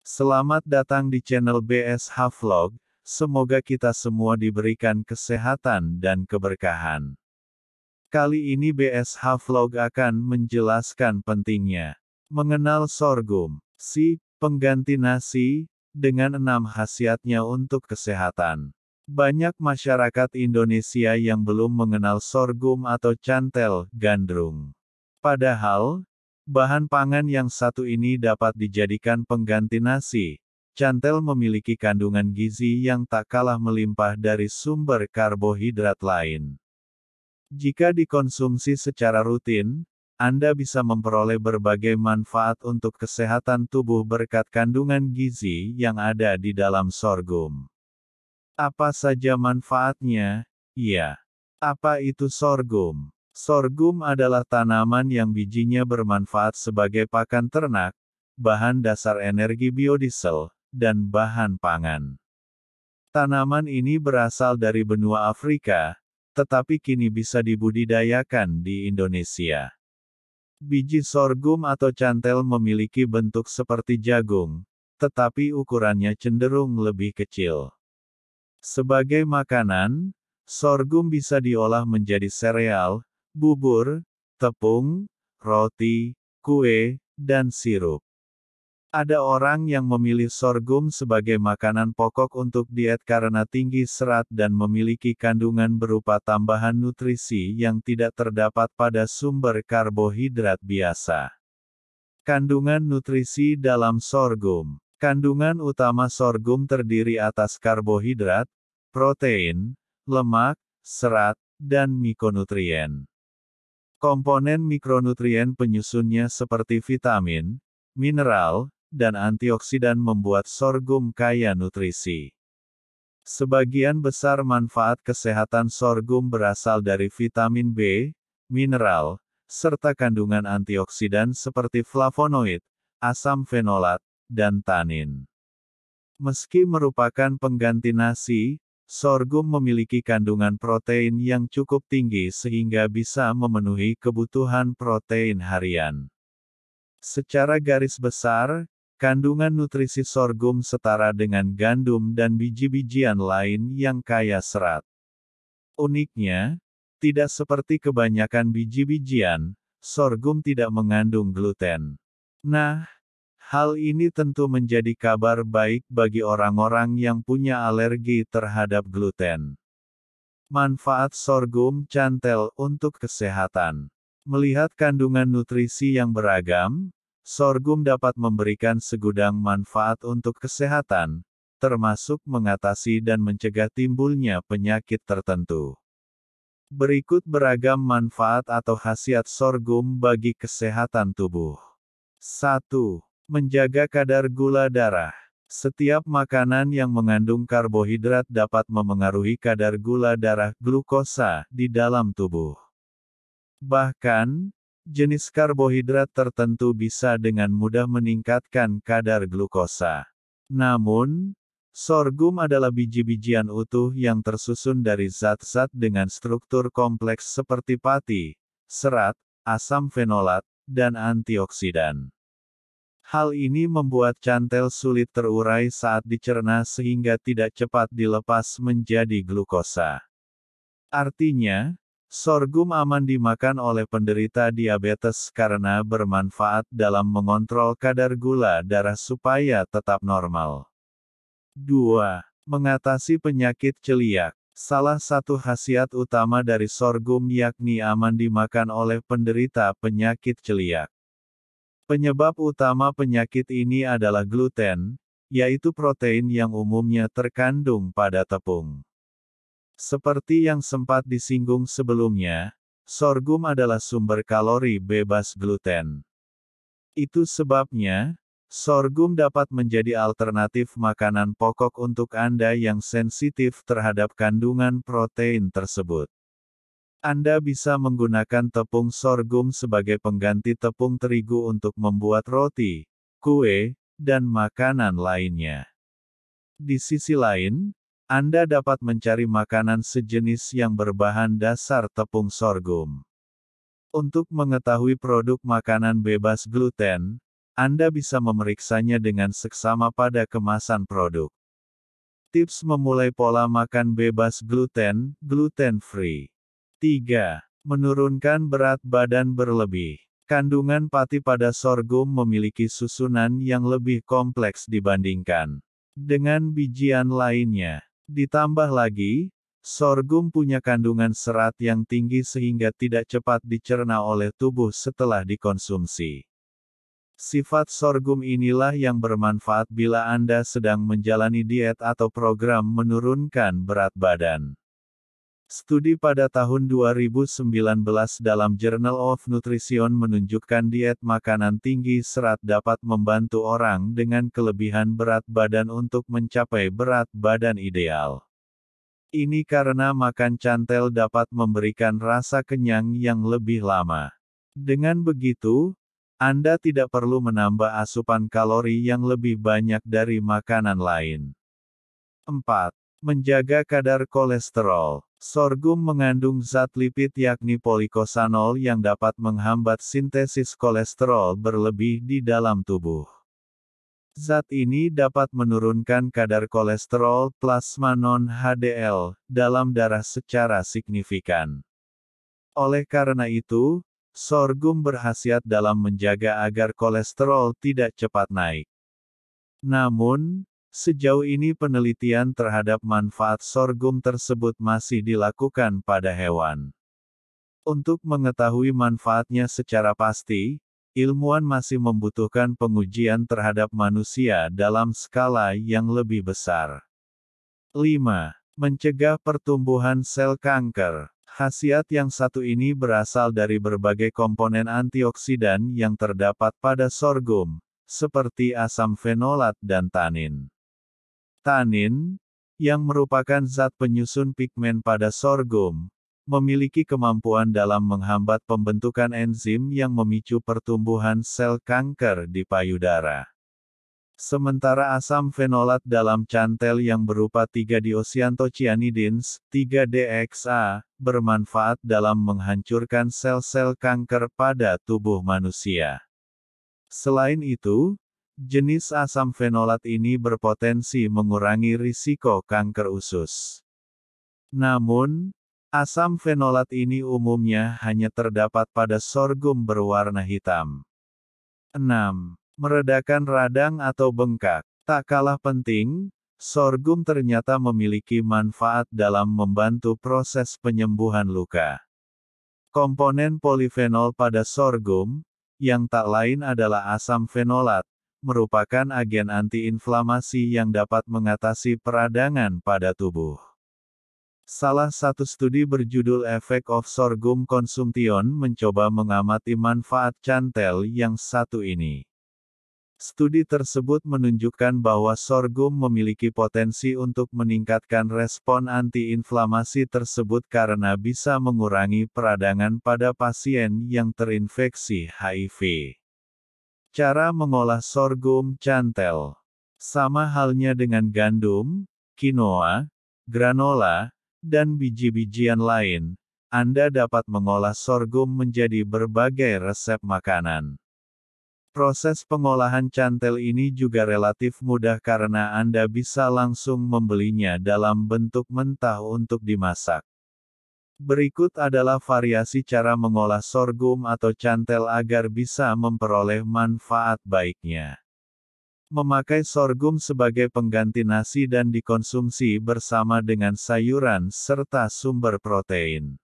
Selamat datang di channel BSH Vlog, semoga kita semua diberikan kesehatan dan keberkahan. Kali ini BSH Vlog akan menjelaskan pentingnya mengenal sorghum, si pengganti nasi, dengan 6 khasiatnya untuk kesehatan. Banyak masyarakat Indonesia yang belum mengenal sorghum atau cantel gandrung. Padahal, bahan pangan yang satu ini dapat dijadikan pengganti nasi. Cantel memiliki kandungan gizi yang tak kalah melimpah dari sumber karbohidrat lain. Jika dikonsumsi secara rutin, Anda bisa memperoleh berbagai manfaat untuk kesehatan tubuh berkat kandungan gizi yang ada di dalam sorghum. Apa saja manfaatnya? Ya. Apa itu sorghum? Sorghum adalah tanaman yang bijinya bermanfaat sebagai pakan ternak, bahan dasar energi biodiesel, dan bahan pangan. Tanaman ini berasal dari benua Afrika, tetapi kini bisa dibudidayakan di Indonesia. Biji sorghum atau cantel memiliki bentuk seperti jagung, tetapi ukurannya cenderung lebih kecil. Sebagai makanan, sorghum bisa diolah menjadi sereal, bubur, tepung, roti, kue, dan sirup. Ada orang yang memilih sorghum sebagai makanan pokok untuk diet karena tinggi serat dan memiliki kandungan berupa tambahan nutrisi yang tidak terdapat pada sumber karbohidrat biasa. Kandungan nutrisi dalam sorghum. Kandungan utama sorghum terdiri atas karbohidrat, protein, lemak, serat, dan mikronutrien. Komponen mikronutrien penyusunnya seperti vitamin, mineral, dan antioksidan membuat sorghum kaya nutrisi. Sebagian besar manfaat kesehatan sorghum berasal dari vitamin B, mineral, serta kandungan antioksidan seperti flavonoid, asam fenolat, dan tanin. Meski merupakan pengganti nasi, sorghum memiliki kandungan protein yang cukup tinggi sehingga bisa memenuhi kebutuhan protein harian. Secara garis besar, kandungan nutrisi sorghum setara dengan gandum dan biji-bijian lain yang kaya serat. Uniknya, tidak seperti kebanyakan biji-bijian, sorghum tidak mengandung gluten. Nah, hal ini tentu menjadi kabar baik bagi orang-orang yang punya alergi terhadap gluten. Manfaat sorghum cantel untuk kesehatan. Melihat kandungan nutrisi yang beragam, sorghum dapat memberikan segudang manfaat untuk kesehatan, termasuk mengatasi dan mencegah timbulnya penyakit tertentu. Berikut beragam manfaat atau khasiat sorghum bagi kesehatan tubuh. 1. Menjaga kadar gula darah. Setiap makanan yang mengandung karbohidrat dapat memengaruhi kadar gula darah glukosa di dalam tubuh. Bahkan, jenis karbohidrat tertentu bisa dengan mudah meningkatkan kadar glukosa. Namun, sorghum adalah biji-bijian utuh yang tersusun dari zat-zat dengan struktur kompleks seperti pati, serat, asam fenolat, dan antioksidan. Hal ini membuat cantel sulit terurai saat dicerna sehingga tidak cepat dilepas menjadi glukosa. Artinya, sorghum aman dimakan oleh penderita diabetes karena bermanfaat dalam mengontrol kadar gula darah supaya tetap normal. 2. Mengatasi penyakit celiak. Salah satu khasiat utama dari sorghum yakni aman dimakan oleh penderita penyakit celiak. Penyebab utama penyakit ini adalah gluten, yaitu protein yang umumnya terkandung pada tepung. Seperti yang sempat disinggung sebelumnya, sorghum adalah sumber kalori bebas gluten. Itu sebabnya, sorghum dapat menjadi alternatif makanan pokok untuk Anda yang sensitif terhadap kandungan protein tersebut. Anda bisa menggunakan tepung sorghum sebagai pengganti tepung terigu untuk membuat roti, kue, dan makanan lainnya. Di sisi lain, Anda dapat mencari makanan sejenis yang berbahan dasar tepung sorghum. Untuk mengetahui produk makanan bebas gluten, Anda bisa memeriksanya dengan seksama pada kemasan produk. Tips memulai pola makan bebas gluten, gluten-free. 3. Menurunkan berat badan berlebih. Kandungan pati pada sorghum memiliki susunan yang lebih kompleks dibandingkan dengan bijian lainnya. Ditambah lagi, sorghum punya kandungan serat yang tinggi sehingga tidak cepat dicerna oleh tubuh setelah dikonsumsi. Sifat sorghum inilah yang bermanfaat bila Anda sedang menjalani diet atau program menurunkan berat badan. Studi pada tahun 2019 dalam Journal of Nutrition menunjukkan diet makanan tinggi serat dapat membantu orang dengan kelebihan berat badan untuk mencapai berat badan ideal. Ini karena makan cantel dapat memberikan rasa kenyang yang lebih lama. Dengan begitu, Anda tidak perlu menambah asupan kalori yang lebih banyak dari makanan lain. 4. Menjaga kadar kolesterol. Sorghum mengandung zat lipid yakni polikosanol yang dapat menghambat sintesis kolesterol berlebih di dalam tubuh. Zat ini dapat menurunkan kadar kolesterol plasma non-HDL dalam darah secara signifikan. Oleh karena itu, sorghum berkhasiat dalam menjaga agar kolesterol tidak cepat naik. Namun, sejauh ini penelitian terhadap manfaat sorghum tersebut masih dilakukan pada hewan. Untuk mengetahui manfaatnya secara pasti, ilmuwan masih membutuhkan pengujian terhadap manusia dalam skala yang lebih besar. 5. Mencegah pertumbuhan sel kanker. Khasiat yang satu ini berasal dari berbagai komponen antioksidan yang terdapat pada sorghum, seperti asam fenolat dan tanin. Tanin, yang merupakan zat penyusun pigmen pada sorghum, memiliki kemampuan dalam menghambat pembentukan enzim yang memicu pertumbuhan sel kanker di payudara. Sementara asam fenolat dalam cantel yang berupa 3-deoxyanthocyanideins, 3-DXA, bermanfaat dalam menghancurkan sel-sel kanker pada tubuh manusia. Selain itu, jenis asam fenolat ini berpotensi mengurangi risiko kanker usus. Namun, asam fenolat ini umumnya hanya terdapat pada sorghum berwarna hitam. 6. Meredakan radang atau bengkak. Tak kalah penting, sorghum ternyata memiliki manfaat dalam membantu proses penyembuhan luka. Komponen polifenol pada sorghum, yang tak lain adalah asam fenolat, merupakan agen antiinflamasi yang dapat mengatasi peradangan pada tubuh. Salah satu studi berjudul Effect of Sorghum Consumption mencoba mengamati manfaat cantel yang satu ini. Studi tersebut menunjukkan bahwa sorghum memiliki potensi untuk meningkatkan respon antiinflamasi tersebut karena bisa mengurangi peradangan pada pasien yang terinfeksi HIV. Cara mengolah sorghum cantel. Sama halnya dengan gandum, quinoa, granola, dan biji-bijian lain, Anda dapat mengolah sorghum menjadi berbagai resep makanan. Proses pengolahan cantel ini juga relatif mudah karena Anda bisa langsung membelinya dalam bentuk mentah untuk dimasak. Berikut adalah variasi cara mengolah sorghum atau cantel agar bisa memperoleh manfaat baiknya. Memakai sorghum sebagai pengganti nasi dan dikonsumsi bersama dengan sayuran serta sumber protein.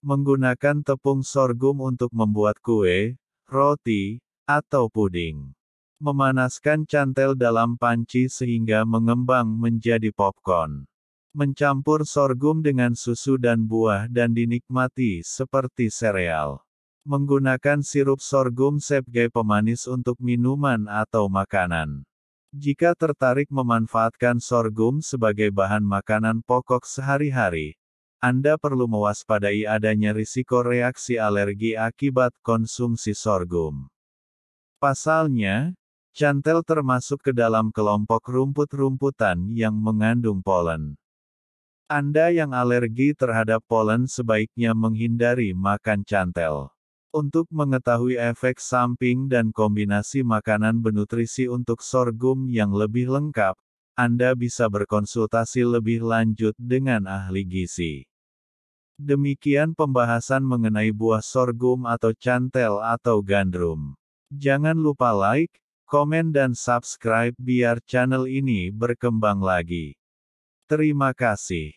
Menggunakan tepung sorghum untuk membuat kue, roti, atau puding. Memanaskan cantel dalam panci sehingga mengembang menjadi popcorn. Mencampur sorghum dengan susu dan buah dan dinikmati seperti sereal. Menggunakan sirup sorghum sebagai pemanis untuk minuman atau makanan. Jika tertarik memanfaatkan sorghum sebagai bahan makanan pokok sehari-hari, Anda perlu mewaspadai adanya risiko reaksi alergi akibat konsumsi sorghum. Pasalnya, cantel termasuk ke dalam kelompok rumput-rumputan yang mengandung polen. Anda yang alergi terhadap polen sebaiknya menghindari makan cantel. Untuk mengetahui efek samping dan kombinasi makanan bernutrisi untuk sorghum yang lebih lengkap, Anda bisa berkonsultasi lebih lanjut dengan ahli gizi. Demikian pembahasan mengenai buah sorghum atau cantel atau gandrum. Jangan lupa like, komen dan subscribe biar channel ini berkembang lagi. Terima kasih.